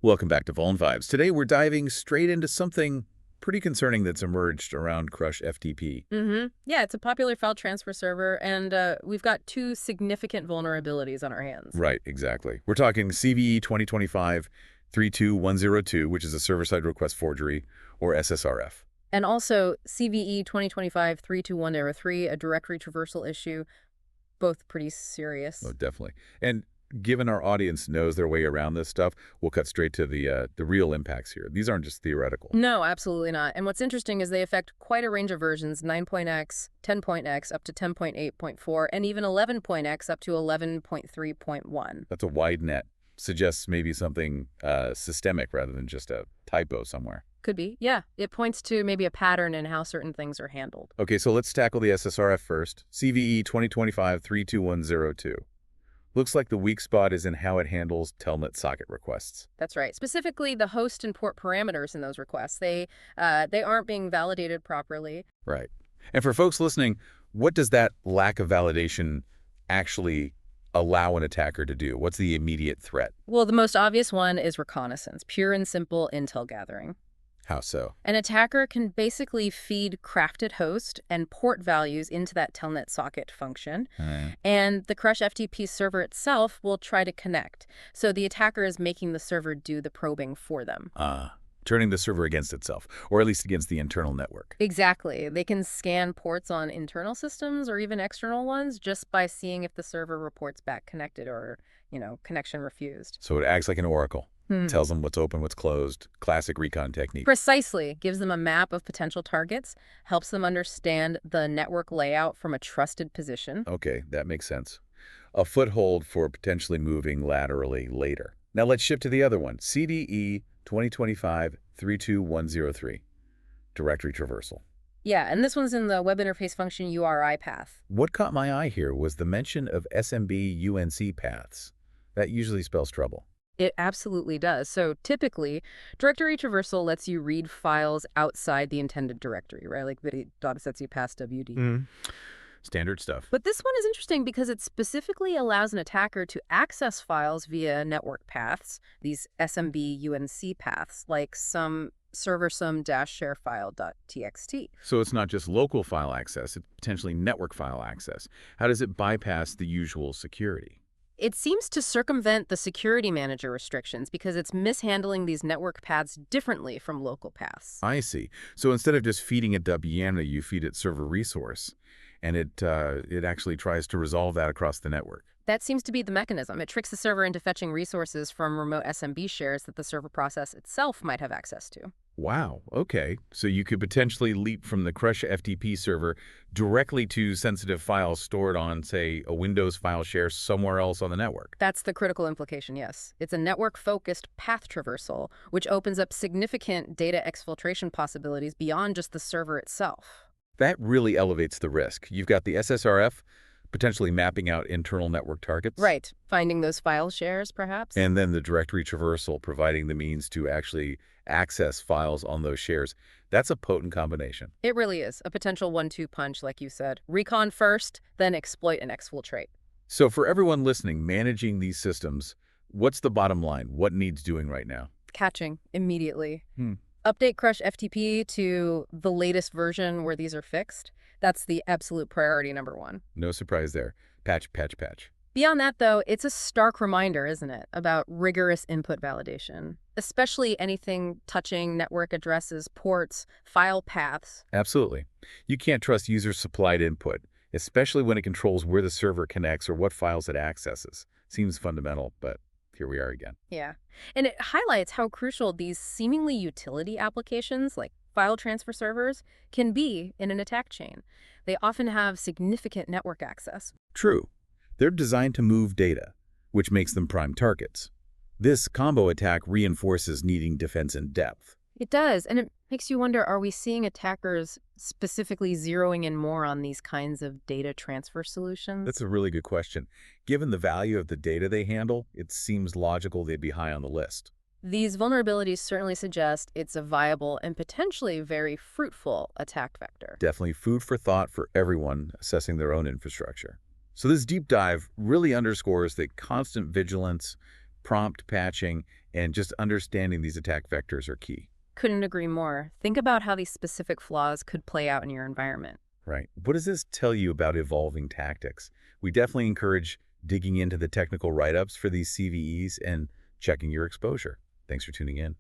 Welcome back to Vuln Vibes. Today we're diving straight into something pretty concerning that's emerged around CrushFTP. Yeah, it's a popular file transfer server, and we've got two significant vulnerabilities on our hands. Right, exactly. We're talking CVE-2025-32102, which is a server-side request forgery, or SSRF. And also CVE-2025-32103, a directory traversal issue, both pretty serious. Oh, definitely. And given our audience knows their way around this stuff, we'll cut straight to the real impacts here. These aren't just theoretical. No, absolutely not. And what's interesting is they affect quite a range of versions, 9.x, 10.x, up to 10.8.4, and even 11.x up to 11.3.1. That's a wide net. Suggests maybe something systemic rather than just a typo somewhere. Could be, yeah. It points to maybe a pattern in how certain things are handled. Okay, so let's tackle the SSRF first. CVE 2025-32102. Looks like the weak spot is in how it handles telnet socket requests. That's right. Specifically, the host and port parameters in those requests. They aren't being validated properly. Right. And for folks listening, what does that lack of validation actually allow an attacker to do? What's the immediate threat? Well, the most obvious one is reconnaissance, pure and simple intel gathering. How so? An attacker can basically feed crafted host and port values into that telnet socket function, and the CrushFTP server itself will try to connect. So the attacker is making the server do the probing for them. Turning the server against itself, or at least against the internal network. Exactly. They can scan ports on internal systems or even external ones just by seeing if the server reports back connected or, connection refused. So it acts like an oracle. Tells them what's open, what's closed. Classic recon technique. Precisely. Gives them a map of potential targets, helps them understand the network layout from a trusted position. Okay, that makes sense. A foothold for potentially moving laterally later. Now let's shift to the other one, CVE 2025-32103, Directory Traversal. Yeah, and this one's in the web interface function URI path. What caught my eye here was the mention of SMB UNC paths. That usually spells trouble. It absolutely does. So typically, directory traversal lets you read files outside the intended directory, right? Like the data sets you pass WD. Standard stuff. But this one is interesting because it specifically allows an attacker to access files via network paths, these SMB UNC paths, like some server-some-sharefile.txt. So it's not just local file access, it's potentially network file access. How does it bypass the usual security? It seems to circumvent the security manager restrictions because it's mishandling these network paths differently from local paths. I see. So instead of just feeding it WYAML, you feed it server resource, and it actually tries to resolve that across the network. That seems to be the mechanism. It tricks the server into fetching resources from remote SMB shares that the server process itself might have access to. Wow, okay. So you could potentially leap from the CrushFTP server directly to sensitive files stored on, say, a Windows file share somewhere else on the network. That's the critical implication, yes. It's a network-focused path traversal, which opens up significant data exfiltration possibilities beyond just the server itself. That really elevates the risk. You've got the SSRF potentially mapping out internal network targets. Right. Finding those file shares, perhaps. And then the directory traversal providing the means to actually access files on those shares. That's a potent combination. It really is. A potential 1-2 punch, like you said. Recon first, then exploit and exfiltrate. So for everyone listening, managing these systems, what's the bottom line? What needs doing right now? Catching immediately. Update CrushFTP to the latest version where these are fixed. That's the absolute priority number one. No surprise there. Patch, patch, patch. Beyond that, though, it's a stark reminder, isn't it, about rigorous input validation, especially anything touching network addresses, ports, file paths. Absolutely. You can't trust user-supplied input, especially when it controls where the server connects or what files it accesses. Seems fundamental, but here we are again. Yeah. And it highlights how crucial these seemingly utility applications, like file transfer servers, can be in an attack chain. They often have significant network access. True. They're designed to move data, which makes them prime targets. This combo attack reinforces needing defense in depth. It does, and it makes you wonder, are we seeing attackers specifically zeroing in more on these kinds of data transfer solutions? That's a really good question. Given the value of the data they handle, it seems logical they'd be high on the list. These vulnerabilities certainly suggest it's a viable and potentially very fruitful attack vector. Definitely food for thought for everyone assessing their own infrastructure. So this deep dive really underscores that constant vigilance, prompt patching, And just understanding these attack vectors are key. Couldn't agree more. Think about how these specific flaws could play out in your environment. Right. What does this tell you about evolving tactics? We definitely encourage digging into the technical write-ups for these CVEs and checking your exposure. Thanks for tuning in.